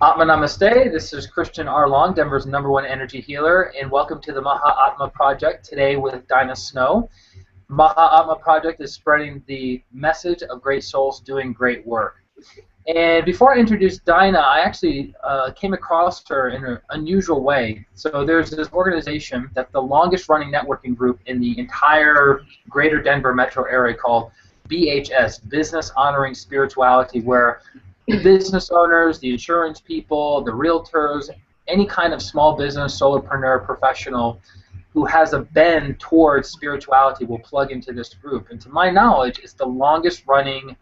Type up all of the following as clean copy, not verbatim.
Atma Namaste. This is Christian Arlong, Denver's #1 energy healer, and welcome to the Mahatma Project today with Dinah Snow. Mahatma Project is spreading the message of great souls doing great work. And before I introduce Dinah, I actually came across her in an unusual way. So there's this organization that's the longest running networking group in the entire greater Denver metro area called BHS, Business Honoring Spirituality, where the business owners, the insurance people, the realtors, any kind of small business, solopreneur, professional who has a bend towards spirituality will plug into this group. And to my knowledge, it's the longest running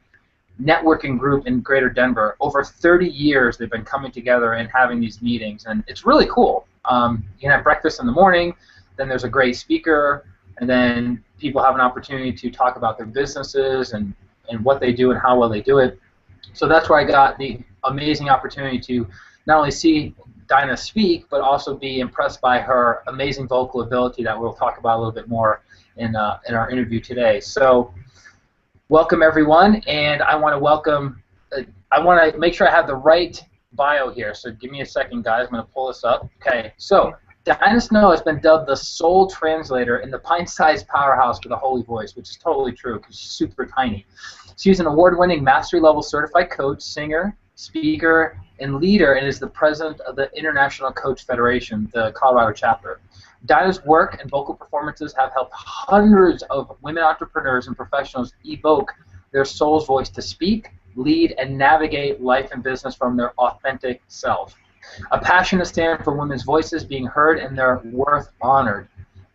networking group in greater Denver. Over 30 years they've been coming together and having these meetings, and it's really cool. You can have breakfast in the morning, then there's a great speaker, and then people have an opportunity to talk about their businesses and what they do and how well they do it. So that's where I got the amazing opportunity to not only see Dinah speak, but also be impressed by her amazing vocal ability that we'll talk about a little bit more in our interview today. So welcome everyone, and I want to make sure I have the right bio here, so give me a second, guys. I'm going to pull this up. Okay, so Dinah Snow has been dubbed the soul translator in the Pint-Size Powerhouse for the Holy Voice, which is totally true because she's super tiny. She's an award-winning mastery-level certified coach, singer, speaker, and leader, and is the president of the International Coach Federation, the Colorado chapter. Dinah's work and vocal performances have helped hundreds of women entrepreneurs and professionals evoke their soul's voice to speak, lead, and navigate life and business from their authentic self. A passion to stand for women's voices being heard and their worth honored.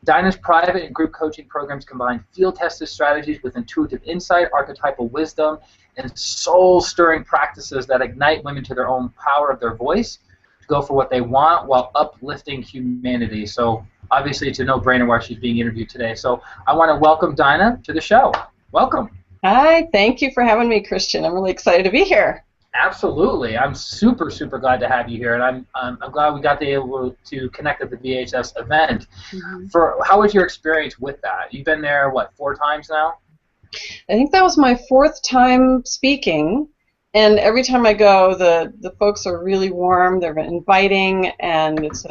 Dinah's private and group coaching programs combine field-tested strategies with intuitive insight, archetypal wisdom, and soul-stirring practices that ignite women to their own power of their voice, to go for what they want while uplifting humanity. So obviously it's a no-brainer why she's being interviewed today. So I want to welcome Dinah to the show. Welcome. Hi, thank you for having me, Christian. I'm really excited to be here. Absolutely. I'm super, super glad to have you here, and I'm glad we got to connect at the VHS event. Mm-hmm. How was your experience with that? You've been there, what, 4 times now? I think that was my 4th time speaking, and every time I go, the folks are really warm, they're inviting, and it's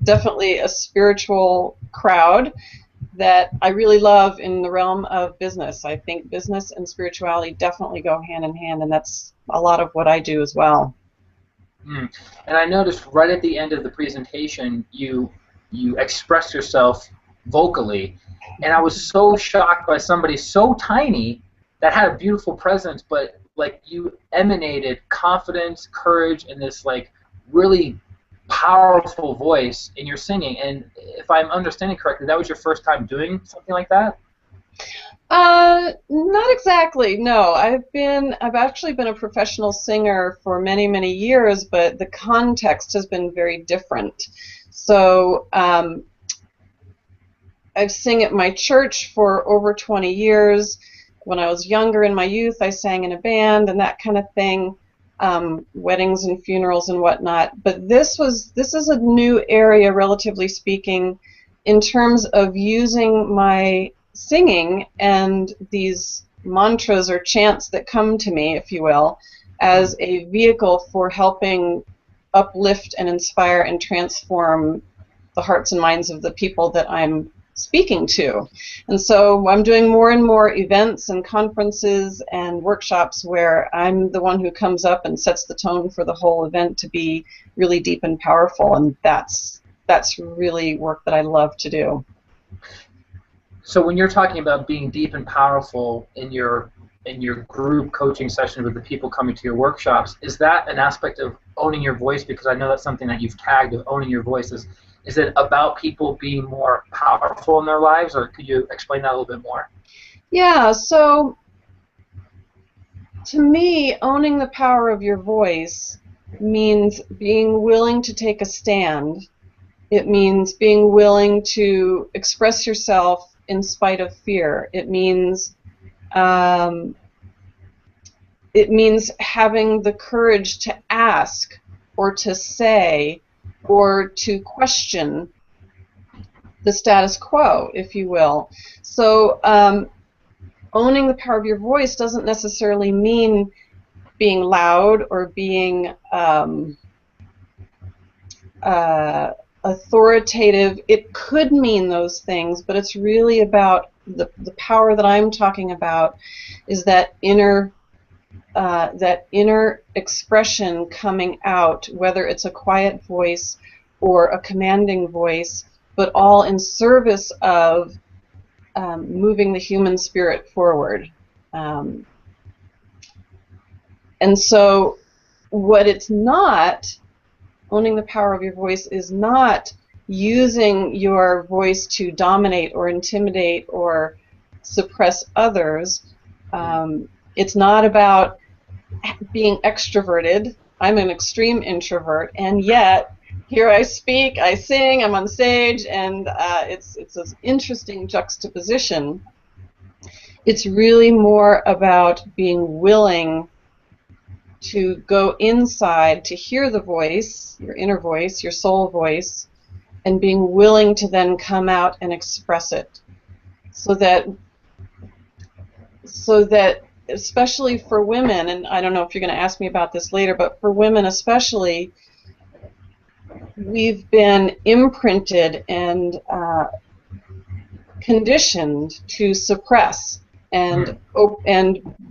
definitely a spiritual crowd that I really love in the realm of business. I think business and spirituality definitely go hand in hand, and that's a lot of what I do as well. And I noticed right at the end of the presentation, you expressed yourself vocally, and I was so shocked by somebody so tiny that had a beautiful presence, but like you emanated confidence, courage, and this like really powerful voice in your singing. And if I'm understanding correctly, that was your first time doing something like that? Not exactly, no. I've actually been a professional singer for many, many years, but the context has been very different. So I've sung at my church for over 20 years. When I was younger in my youth, I sang in a band and that kind of thing. Weddings and funerals and whatnot, but this is a new area, relatively speaking, in terms of using my singing and these mantras or chants that come to me, if you will, as a vehicle for helping uplift and inspire and transform the hearts and minds of the people that I'm speaking to. And so I'm doing more and more events and conferences and workshops where I'm the one who comes up and sets the tone for the whole event to be really deep and powerful, and that's really work that I love to do. So when you're talking about being deep and powerful in your group coaching sessions with the people coming to your workshops, is that an aspect of owning your voice? Because I know that's something that you've tagged with owning your voice. Is it about people being more powerful in their lives, or could you explain that a little bit more? Yeah, so to me, owning the power of your voice means being willing to take a stand. It means being willing to express yourself in spite of fear. It means having the courage to ask or to say or to question the status quo, if you will. So owning the power of your voice doesn't necessarily mean being loud or being authoritative. It could mean those things, but it's really about the power that I'm talking about is that inner expression coming out, whether it's a quiet voice or a commanding voice, but all in service of moving the human spirit forward. And so what it's not, owning the power of your voice, is not using your voice to dominate or intimidate or suppress others. It's not about being extroverted. I'm an extreme introvert, and yet here I speak, I sing, I'm on stage, and it's an interesting juxtaposition. It's really more about being willing to go inside to hear the voice, your inner voice, your soul voice, and being willing to then come out and express it. So that especially for women, and I don't know if you're going to ask me about this later, but for women especially, we've been imprinted and conditioned to suppress and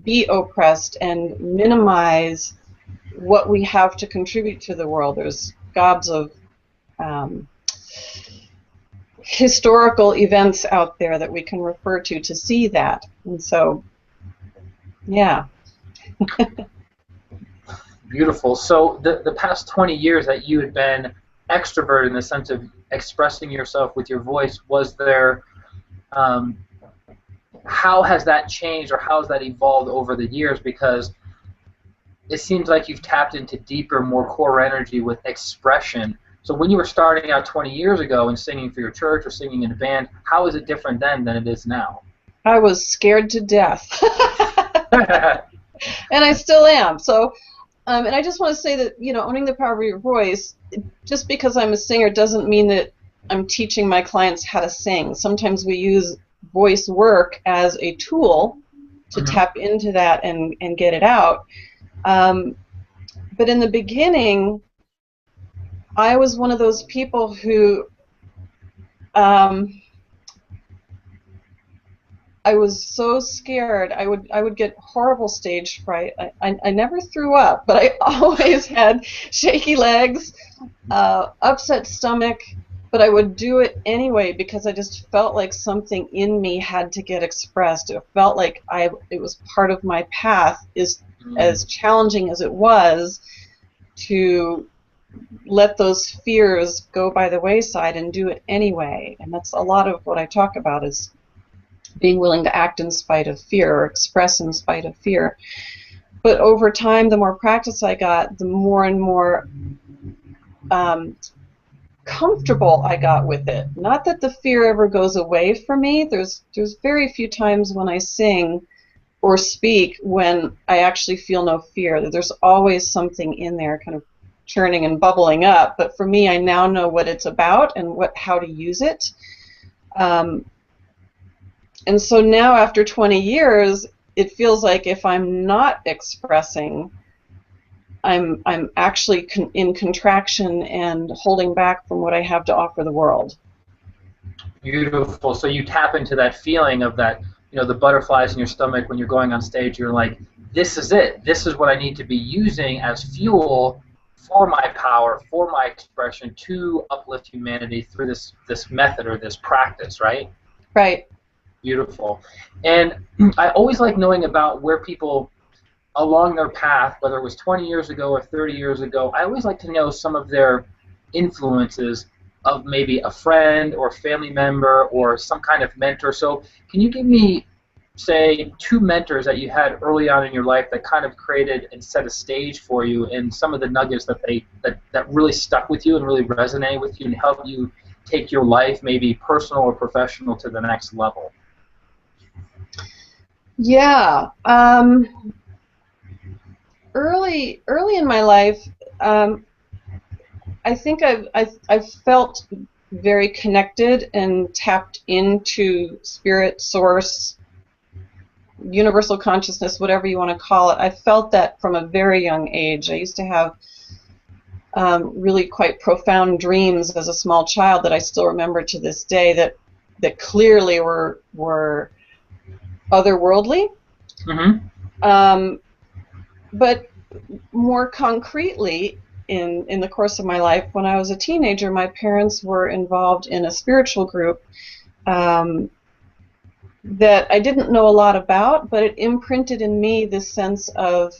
be oppressed and minimize what we have to contribute to the world. There's gobs of historical events out there that we can refer to see that. And so, yeah. Beautiful. So the past 20 years that you had been extroverted in the sense of expressing yourself with your voice, was there, how has that changed or how has that evolved over the years? Because it seems like you've tapped into deeper, more core energy with expression. So when you were starting out 20 years ago and singing for your church or singing in a band, how is it different then than it is now? I was scared to death. And I still am. So, and I just want to say that, you know, owning the power of your voice, just because I'm a singer doesn't mean that I'm teaching my clients how to sing. Sometimes we use voice work as a tool to tap into that and get it out. But in the beginning, I was one of those people who I was so scared. I would get horrible stage fright. I never threw up, but I always had shaky legs, upset stomach, but I would do it anyway because I just felt like something in me had to get expressed. It felt like it was part of my path, as challenging as it was, to let those fears go by the wayside and do it anyway. And that's a lot of what I talk about, is being willing to act in spite of fear or express in spite of fear. But over time, the more practice I got, the more and more comfortable I got with it. Not that the fear ever goes away from me. There's very few times when I sing or speak when I actually feel no fear. There's always something in there kind of churning and bubbling up. But for me, I now know what it's about and how to use it. And so now, after 20 years, it feels like if I'm not expressing, I'm actually in contraction and holding back from what I have to offer the world. Beautiful. So you tap into that feeling of that, you know, the butterflies in your stomach when you're going on stage. You're like, this is it. This is what I need to be using as fuel for my power, for my expression, to uplift humanity through this method or this practice, right? Right. Beautiful. And I always like knowing about where people along their path, whether it was 20 years ago or 30 years ago, I always like to know some of their influences of maybe a friend or family member or some kind of mentor. So can you give me, say, 2 mentors that you had early on in your life that kind of created and set a stage for you, and some of the nuggets that really stuck with you and really resonated with you and helped you take your life, maybe personal or professional, to the next level? Yeah. Early in my life, I think I've felt very connected and tapped into spirit, source, universal consciousness, whatever you want to call it. I felt that from a very young age. I used to have really quite profound dreams as a small child that I still remember to this day that clearly were otherworldly. Mm-hmm. But more concretely, in the course of my life, when I was a teenager, my parents were involved in a spiritual group that I didn't know a lot about, but it imprinted in me this sense of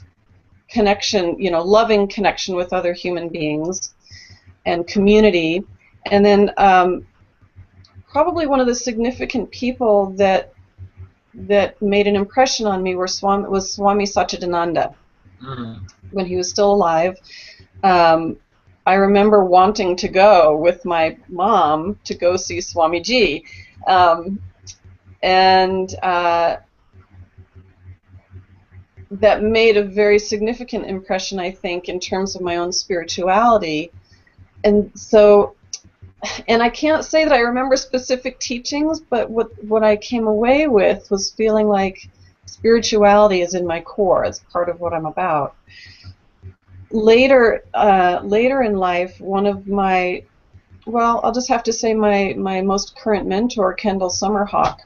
connection, loving connection with other human beings and community. And then probably one of the significant people that made an impression on me was Swami Satchidananda. Mm-hmm. When he was still alive. I remember wanting to go with my mom to go see Swamiji. And that made a very significant impression, I think, in terms of my own spirituality. And I can't say that I remember specific teachings, but what I came away with was feeling like spirituality is in my core. It's part of what I'm about. Later in life, one of my, I'll just have to say my most current mentor, Kendall Summerhawk,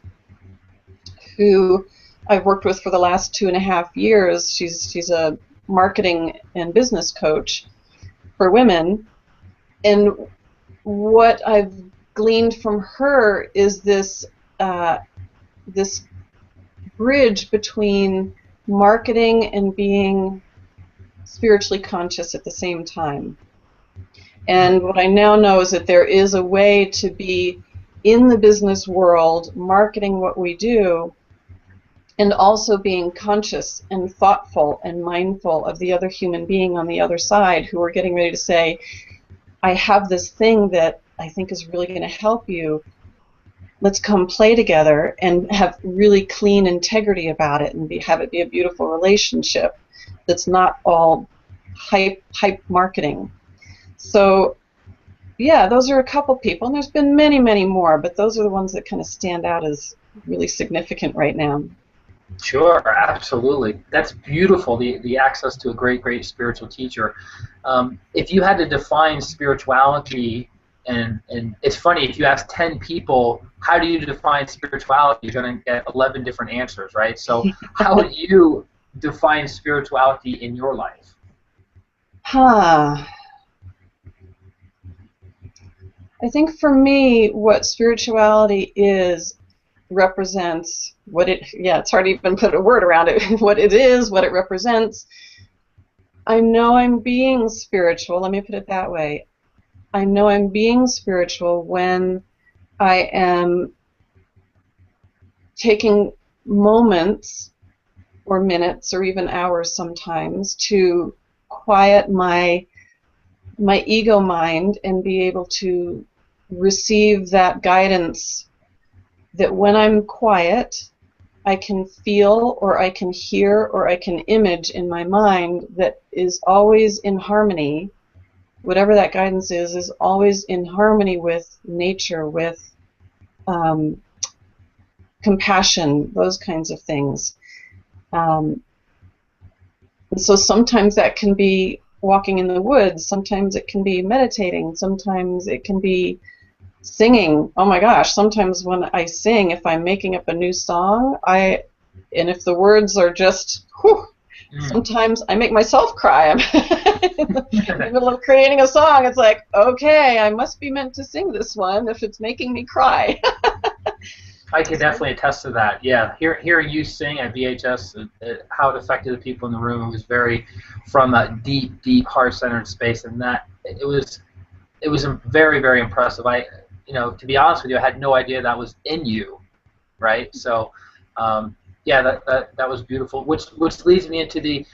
who I've worked with for the last 2.5 years. She's a marketing and business coach for women, and what I've gleaned from her is this bridge between marketing and being spiritually conscious at the same time. And what I now know is that there is a way to be in the business world, marketing what we do, and also being conscious and thoughtful and mindful of the other human being on the other side who are getting ready to say, I have this thing that I think is really going to help you. Let's come play together and have really clean integrity about it and have it be a beautiful relationship that's not all hype marketing. So yeah, those are a couple people, and there's been many, many more, but those are the ones that kind of stand out as really significant right now. Sure, absolutely. That's beautiful, the access to a great spiritual teacher. If you had to define spirituality, and it's funny, if you ask 10 people, how do you define spirituality, you're going to get 11 different answers, right? So how would you define spirituality in your life? I think for me, what spirituality represents it's hard to even put a word around it, what it is, what it represents. I know I'm being spiritual, let me put it that way. I know I'm being spiritual when I am taking moments or minutes or even hours sometimes to quiet my ego mind and be able to receive that guidance that when I'm quiet, I can feel or I can hear or I can image in my mind that is always in harmony. Whatever that guidance is always in harmony with nature, with compassion, those kinds of things. And so sometimes that can be walking in the woods, sometimes it can be meditating, sometimes it can be singing. Oh my gosh, sometimes when I sing, if I'm making up a new song, and if the words are just, sometimes I make myself cry. I'm in the middle of creating a song, it's like, okay, I must be meant to sing this one if it's making me cry. I can definitely attest to that. Yeah, hearing you sing at VHS, how it affected the people in the room, it was very from a deep heart-centered space, and that it was very impressive. To be honest with you, I had no idea that was in you, right? So, yeah, that was beautiful. Which leads me into do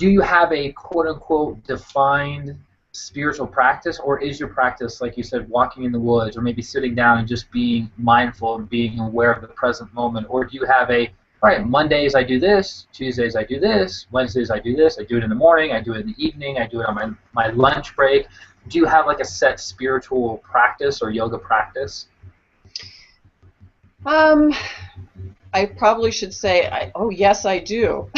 you have a quote unquote defined spiritual practice, or is your practice, like you said, walking in the woods, or maybe sitting down and just being mindful and being aware of the present moment? Or do you have all right, Mondays I do this, Tuesdays I do this, Wednesdays I do this, I do it in the morning, I do it in the evening, I do it on my lunch break? Do you have like a set spiritual practice or yoga practice? I probably should say, oh yes, I do.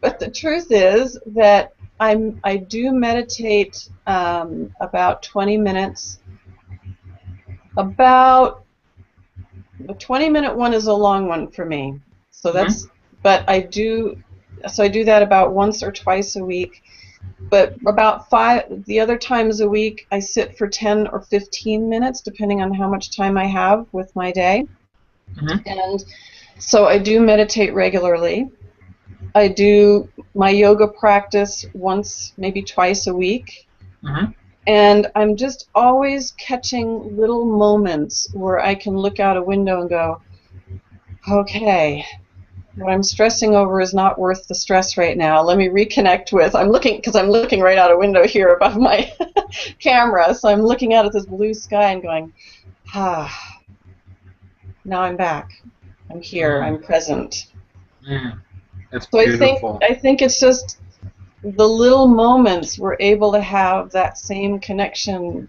But the truth is that I do meditate about 20 minutes. About the 20-minute one is a long one for me. So Mm-hmm. that's, but I do that about once or twice a week. But about the other times a week, I sit for 10 or 15 minutes, depending on how much time I have with my day. Mm-hmm. And so I do meditate regularly. I do my yoga practice once, maybe twice a week. Mm-hmm. And I'm just always catching little moments where I can look out a window and go, okay, what I'm stressing over is not worth the stress right now. Let me reconnect with, because I'm looking right out a window here above my camera, so I'm looking out at this blue sky and going, ah, now I'm back. I'm here. Mm-hmm. I'm present. Mm. It's So beautiful. I think it's just the little moments we're able to have that same connection.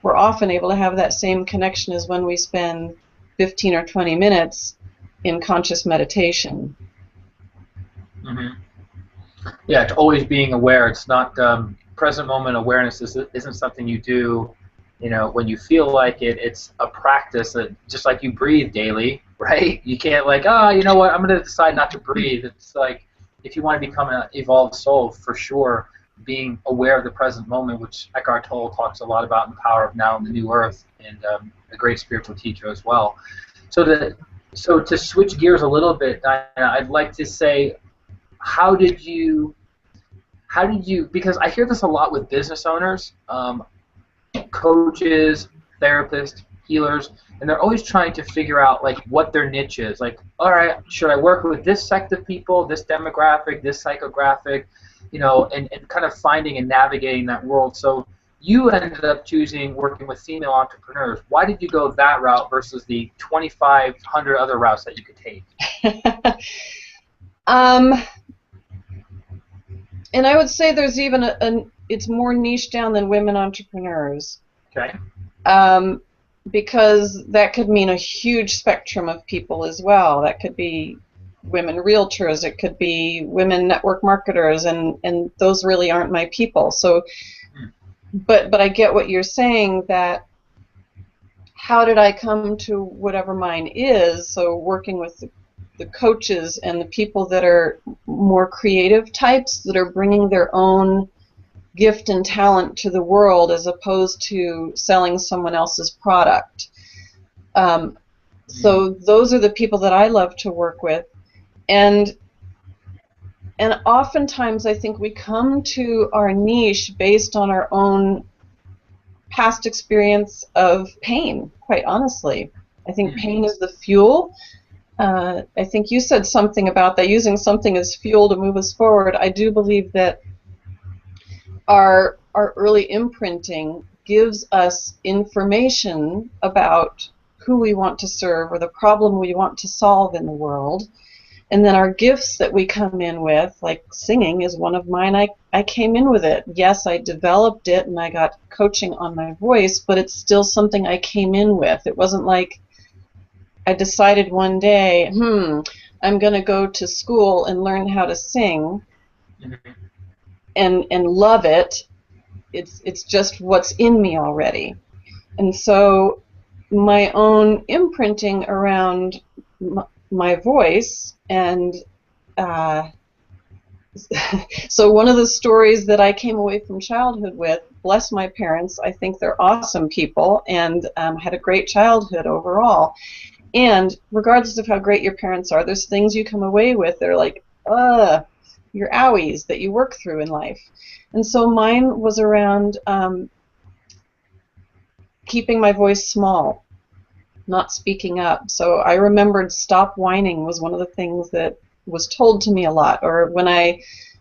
We're often able to have that same connection as when we spend 15 or 20 minutes in conscious meditation. Mm-hmm. Yeah, it's always being aware. It's not present moment awareness isn't something you do, when you feel like it. It's a practice that just like you breathe daily, right? You can't like, you know what, I'm going to decide not to breathe. It's like if you want to become an evolved soul, for sure, being aware of the present moment, which Eckhart Tolle talks a lot about in the Power of Now in the New Earth, and a great spiritual teacher as well. So to switch gears a little bit, Diana, I'd like to say, how did you because I hear this a lot with business owners, coaches, therapists, healers, and they're always trying to figure out like what their niche is. Like, all right, should I work with this sect of people, this demographic, this psychographic, and kind of finding and navigating that world. So you ended up choosing working with female entrepreneurs. Why did you go that route versus the 2,500 other routes that you could take? um, and I would say there's even it's more niche down than women entrepreneurs. Okay. Because that could mean a huge spectrum of people as well. That could be women realtors, it could be women network marketers, and those really aren't my people. So, but I get what you're saying, that how did I come to whatever mine is? So working with the coaches and the people that are more creative types that are bringing their own gift and talent to the world as opposed to selling someone else's product. So those are the people that I love to work with. And oftentimes I think we come to our niche based on our own past experience of pain, quite honestly. I think pain is the fuel. I think you said something about that, using something as fuel to move us forward. I do believe that our early imprinting gives us information about who we want to serve or the problem we want to solve in the world. And then our gifts that we come in with, like singing is one of mine. I came in with it. Yes, I developed it and I got coaching on my voice, but it's still something I came in with. It wasn't like I decided one day, I'm going to go to school and learn how to sing and love it. It's just what's in me already. And so my own imprinting around my voice, and so one of the stories that I came away from childhood with, bless my parents, I think they're awesome people, and had a great childhood overall. And regardless of how great your parents are, there's things you come away with that are like, your owies that you work through in life. And so mine was around keeping my voice small, not speaking up. So I remembered stop whining was one of the things that was told to me a lot. Or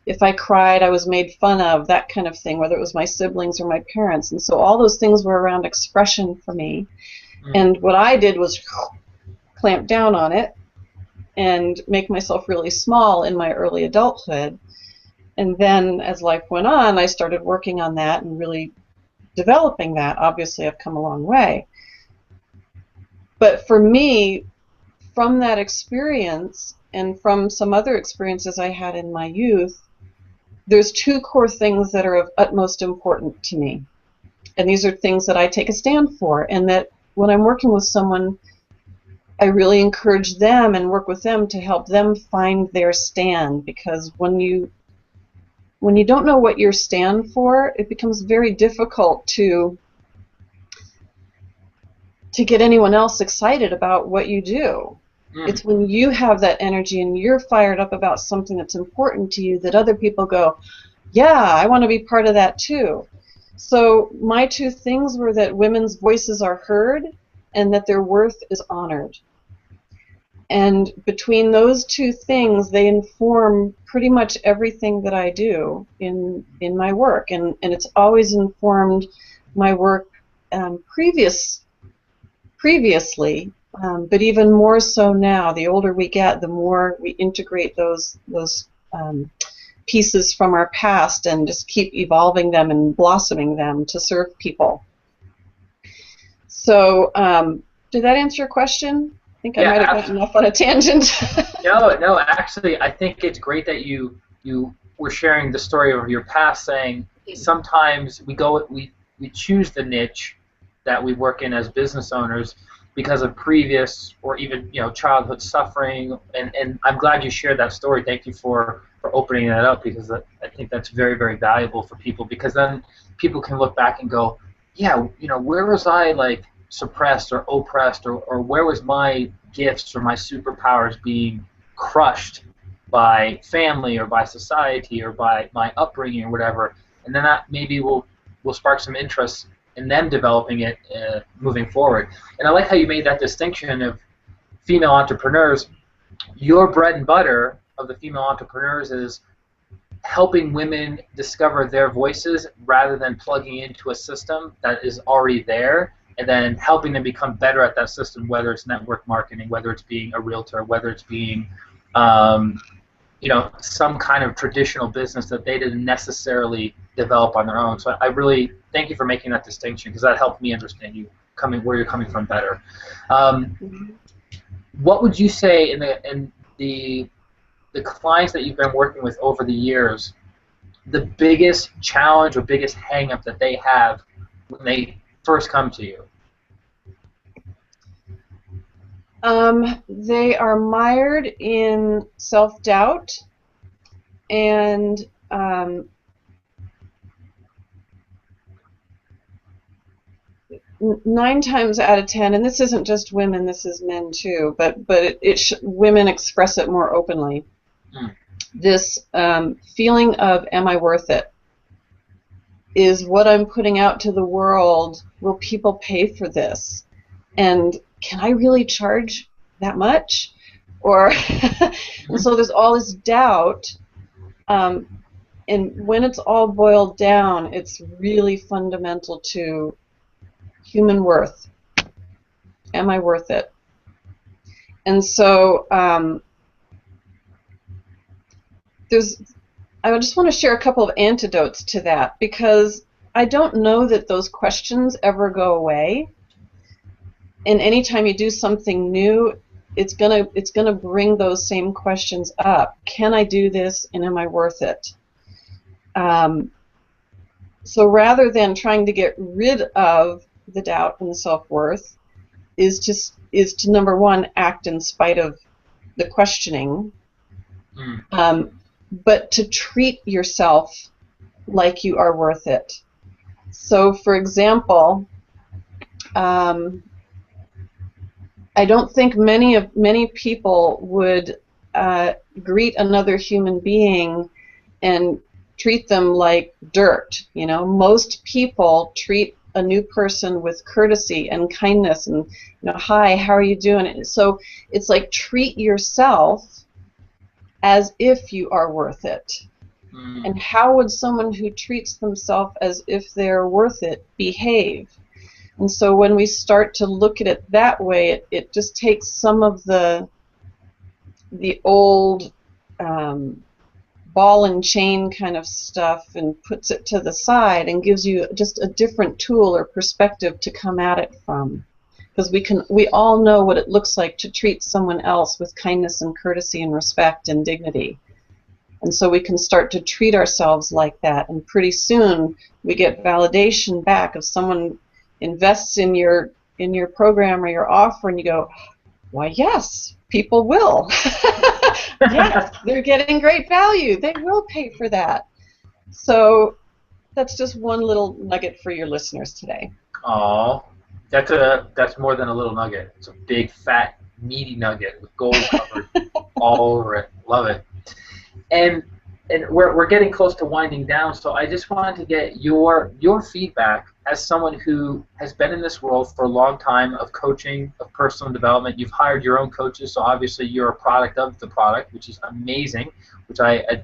if I cried, I was made fun of, that kind of thing, whether it was my siblings or my parents. And so all those things were around expression for me. And what I did was clamp down on it and make myself really small in my early adulthood. And then as life went on, I started working on that and really developing that. Obviously, I've come a long way. But for me, from that experience and from some other experiences I had in my youth, there's two core things that are of utmost importance to me. And these are things that I take a stand for, and that when I'm working with someone, I really encourage them and work with them to help them find their stand, because when you don't know what you stand for, it becomes very difficult to get anyone else excited about what you do. It's when you have that energy and you're fired up about something that's important to you that other people go, yeah, I want to be part of that too. So my two things were that women's voices are heard and that their worth is honored. And between those two things, they inform pretty much everything that I do in my work. And it's always informed my work previously, but even more so now. The older we get, the more we integrate those pieces from our past and just keep evolving them and blossoming them to serve people. So, did that answer your question? I think I might have gotten off on a tangent. No, actually, I think it's great that you were sharing the story of your past, saying sometimes we choose the niche that we work in as business owners because of previous or even childhood suffering, and I'm glad you shared that story. Thank you for opening that up, because I think that's very, very valuable for people, because then people can look back and go, yeah, where was I like suppressed or oppressed, or where was my gifts or my superpowers being crushed by family or by society or by my upbringing or whatever, and then that maybe will spark some interest in them developing it moving forward. And I like how you made that distinction of female entrepreneurs. Your bread and butter of the female entrepreneurs is helping women discover their voices rather than plugging into a system that is already there, and then helping them become better at that system, whether it's network marketing, whether it's being a realtor, whether it's being some kind of traditional business that they didn't necessarily develop on their own. So I really thank you for making that distinction, because that helped me understand where you're coming from better. What would you say in the clients that you've been working with over the years, the biggest challenge or biggest hang-up that they have when they first come to you? They are mired in self-doubt, and 9 times out of 10, and this isn't just women, this is men too, but women express it more openly. This feeling of, am I worth it? Is what I'm putting out to the world, will people pay for this? And can I really charge that much? Or and so there's all this doubt, and when it's all boiled down, it's really fundamental to human worth. Am I worth it? And so I just want to share a couple of antidotes to that, because I don't know that those questions ever go away. And anytime you do something new, it's gonna bring those same questions up. Can I do this, and am I worth it? So rather than trying to get rid of the doubt and the self-worth, is to number one, act in spite of the questioning, but to treat yourself like you are worth it. So, for example, I don't think many people would greet another human being and treat them like dirt. Most people treat a new person with courtesy and kindness and, hi, how are you doing? So it's like, treat yourself as if you are worth it. And how would someone who treats themselves as if they're worth it behave? And so when we start to look at it that way, it just takes some of the old ball and chain kind of stuff and puts it to the side and gives you just a different tool or perspective to come at it from. because we all know what it looks like to treat someone else with kindness and courtesy and respect and dignity. And so we can start to treat ourselves like that, and pretty soon we get validation back. If someone invests in your program or your offer, and you go, why, yes, people will. Yes, they're getting great value. They will pay for that. So that's just one little nugget for your listeners today. Oh, that's more than a little nugget. It's a big, fat, meaty nugget with gold covered all over it. Love it. And we're getting close to winding down, so I just wanted to get your feedback as someone who has been in this world for a long time of coaching, of personal development. You've hired your own coaches, so obviously you're a product of the product, which is amazing, which I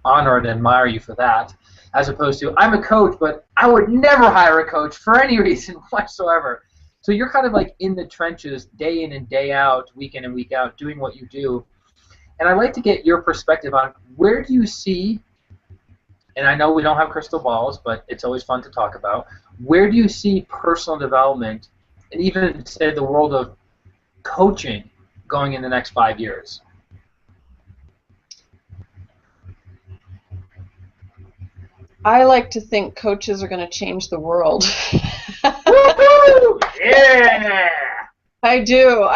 honor and admire you for that, as opposed to, I'm a coach, but I would never hire a coach for any reason whatsoever. So you're kind of like in the trenches, day in and day out, week in and week out, doing what you do. And I'd like to get your perspective on, where do you see, and I know we don't have crystal balls, but it's always fun to talk about, where do you see personal development, and even, say, the world of coaching going in the next 5 years? I like to think coaches are going to change the world. Woo-hoo! Yeah! I do.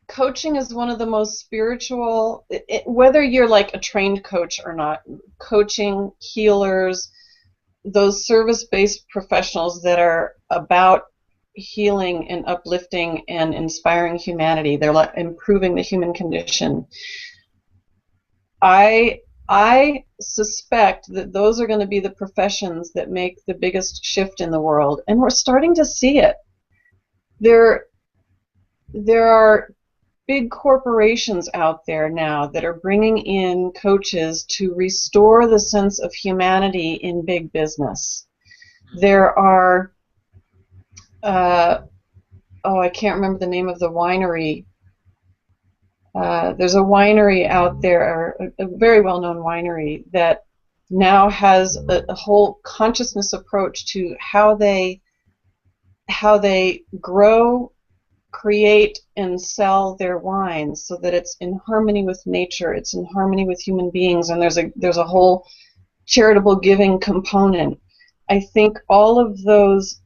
Coaching is one of the most spiritual, whether you're like a trained coach or not, coaching, healers, those service-based professionals that are about healing and uplifting and inspiring humanity, they're like improving the human condition. I suspect that those are going to be the professions that make the biggest shift in the world, and we're starting to see it. There are big corporations out there now that are bringing in coaches to restore the sense of humanity in big business. There are, I can't remember the name of the winery. There's a winery out there, a very well-known winery, that now has a whole consciousness approach to how they grow, create, and sell their wines, so that it's in harmony with nature, it's in harmony with human beings, and there's a whole charitable giving component. I think all of those.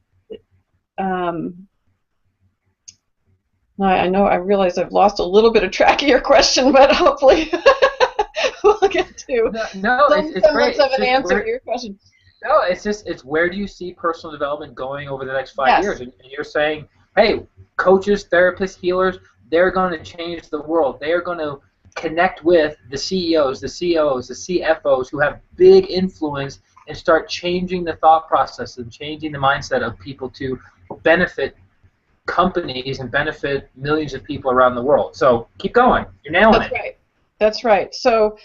I realize I've lost a little bit of track of your question, but hopefully we'll get to it's great. Of an answer to your question. No, it's where do you see personal development going over the next 5 years? And you're saying, hey, coaches, therapists, healers, they're going to change the world. They are going to connect with the CEOs, the COOs, the CFOs who have big influence, and start changing the thought process and changing the mindset of people to benefit companies and benefit millions of people around the world. So keep going. You're nailing it. Right. That's right. So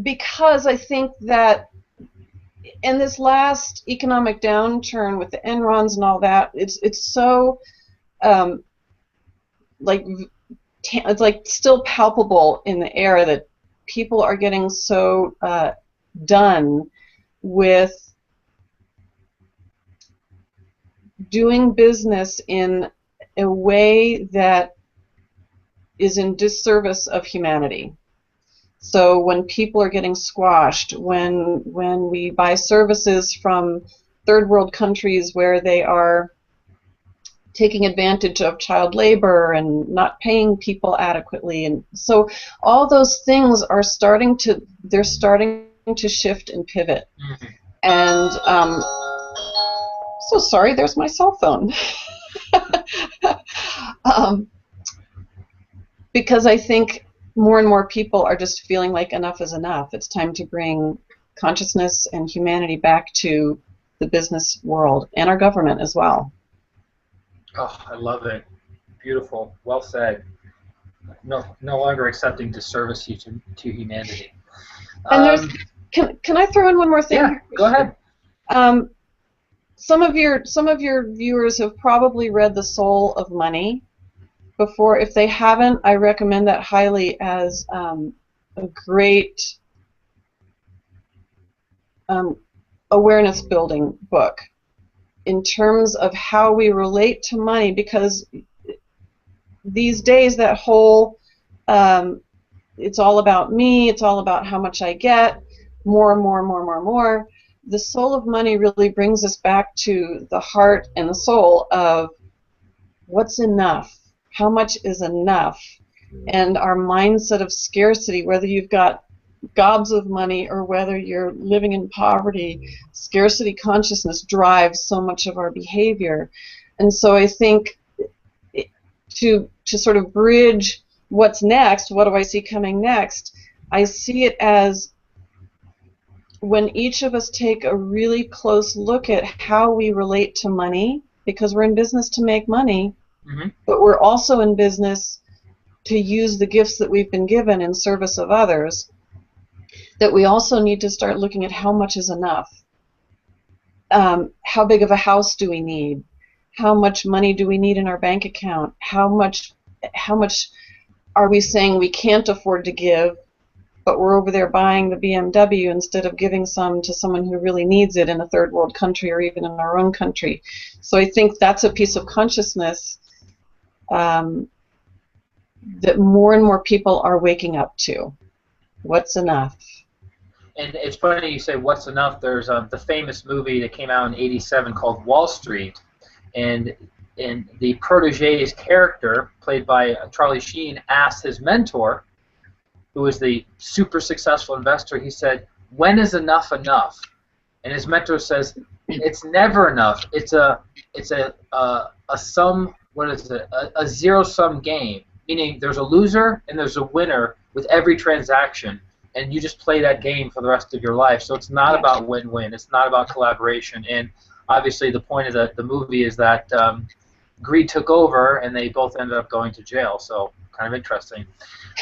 because I think that in this last economic downturn with the Enrons and all that, it's so it's like still palpable in the air that people are getting so done with doing business in a way that is in disservice of humanity. So when people are getting squashed, when we buy services from third world countries where they are taking advantage of child labor and not paying people adequately, and so all those things are starting to shift and pivot. Mm-hmm. And so sorry, there's my cell phone. Because I think more and more people are just feeling like enough is enough. It's time to bring consciousness and humanity back to the business world and our government as well. Oh, I love it. Beautiful. Well said. No longer accepting disservice to humanity. And can I throw in one more thing? Yeah, go ahead. Some of your viewers have probably read The Soul of Money before. If they haven't, I recommend that highly as a great awareness building book in terms of how we relate to money, because these days that whole it's all about me, it's all about how much I get, more and more and more and more and more. The soul of money really brings us back to the heart and the soul of what's enough, how much is enough, and our mindset of scarcity, whether you've got gobs of money or whether you're living in poverty, scarcity consciousness drives so much of our behavior. And so I think to sort of bridge what's next, what do I see coming next, I see it as when each of us take a really close look at how we relate to money, because we're in business to make money, but we're also in business to use the gifts that we've been given in service of others, that we also need to start looking at how much is enough. How big of a house do we need? How much money do we need in our bank account? How much are we saying we can't afford to give, but we're over there buying the BMW instead of giving some to someone who really needs it in a third world country or even in our own country? So I think that's a piece of consciousness that more and more people are waking up to. What's enough? And it's funny you say what's enough. There's the famous movie that came out in '87 called Wall Street, and the protege's character, played by Charlie Sheen, asked his mentor, who was the super successful investor, he said, when is enough enough? And his mentor says, it's never enough. It's a sum, what is it, a zero-sum game, meaning there's a loser and there's a winner with every transaction, and you just play that game for the rest of your life. So it's not about win-win. It's not about collaboration. And obviously the point of the movie is that greed took over and they both ended up going to jail. So kind of interesting.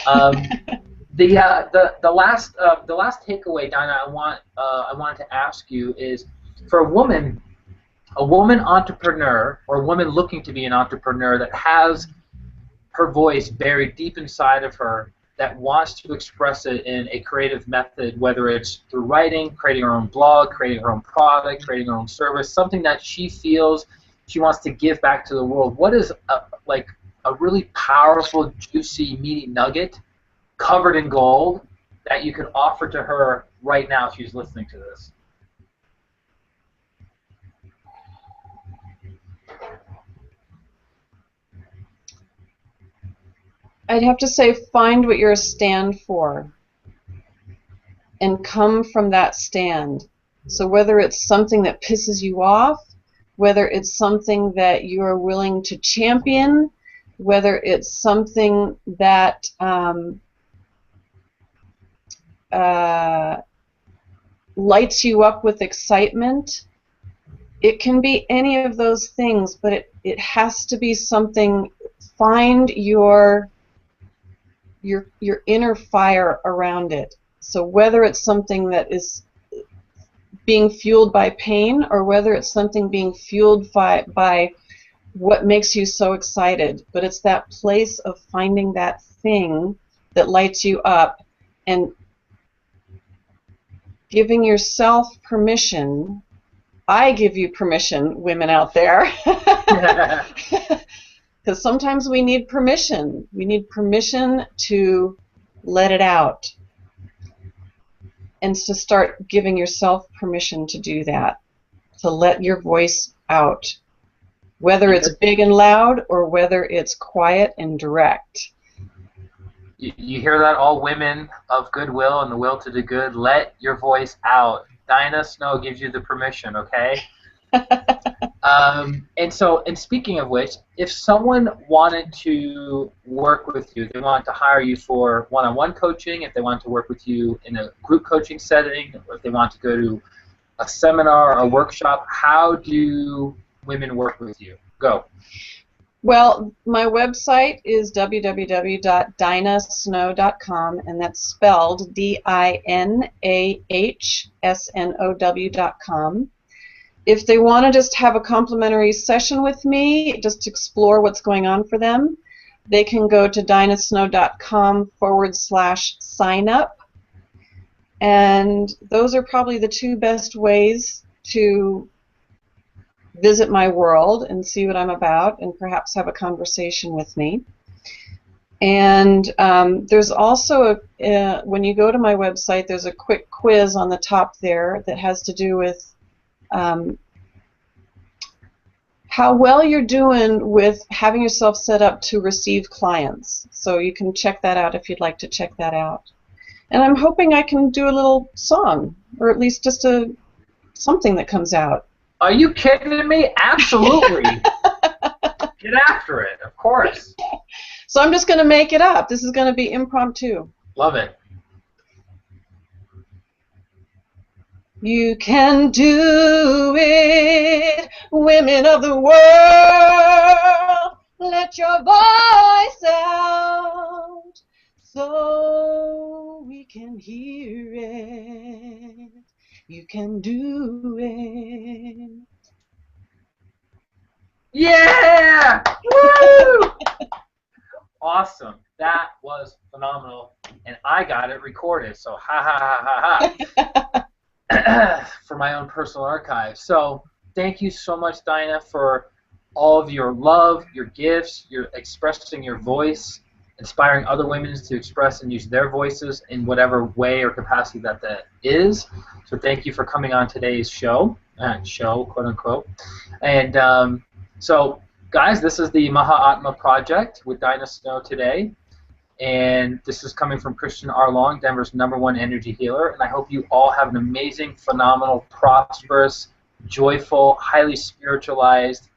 The last takeaway, Dinah, I wanted to ask you is, for a woman entrepreneur or a woman looking to be an entrepreneur that has her voice buried deep inside of her, that wants to express it in a creative method, whether it's through writing, creating her own blog, creating her own product, creating her own service, something that she feels she wants to give back to the world. What is like a really powerful, juicy, meaty nugget covered in gold that you can offer to her right now if she's listening to this? I'd have to say, find what you're a stand for and come from that stand. So whether it's something that pisses you off, whether it's something that you are willing to champion, whether it's something that lights you up with excitement, it can be any of those things, but it has to be something. Find your inner fire around it. So whether it's something that is being fueled by pain or whether it's something being fueled by what makes you so excited, but it's that place of finding that thing that lights you up and giving yourself permission. I give you permission, women out there. Because sometimes we need permission. We need permission to let it out. And to start giving yourself permission to do that. To let your voice out. Whether it's big and loud or whether it's quiet and direct. You hear that, all women of goodwill and the will to do good? Let your voice out. Dinah Snow gives you the permission, okay? And speaking of which, if someone wanted to work with you, they wanted to hire you for one-on-one coaching, if they wanted to work with you in a group coaching setting, or if they want to go to a seminar or a workshop, how do women work with you? Go. Well, my website is www.dinahsnow.com, and that's spelled DINAHSNOW.com. If they want to just have a complimentary session with me, just to explore what's going on for them, they can go to dinahsnow.com/sign up. And those are probably the two best ways to visit my world and see what I'm about and perhaps have a conversation with me. And there's also, when you go to my website, there's a quick quiz on the top there that has to do with how well you're doing with having yourself set up to receive clients. So you can check that out if you'd like to check that out. And I'm hoping I can do a little song, or at least just something that comes out. Are you kidding me? Absolutely. Get after it, of course. So I'm just going to make it up. This is going to be impromptu. Love it. You can do it, women of the world. Let your voice out so we can hear it. You can do it. Yeah! Woo! Awesome. That was phenomenal. And I got it recorded, so ha ha ha ha ha. For my own personal archive. So thank you so much, Dinah, for all of your love, your gifts, your expressing your voice, inspiring other women to express and use their voices in whatever way or capacity that is. So thank you for coming on today's show, quote unquote. And so, guys, this is the Mahatma Project with Dinah Snow today. And this is coming from Christian R. Long, Denver's #1 energy healer. And I hope you all have an amazing, phenomenal, prosperous, joyful, highly spiritualized,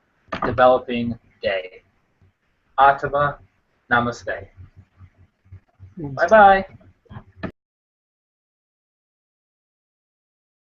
developing day. Atma, namaste. Bye-bye.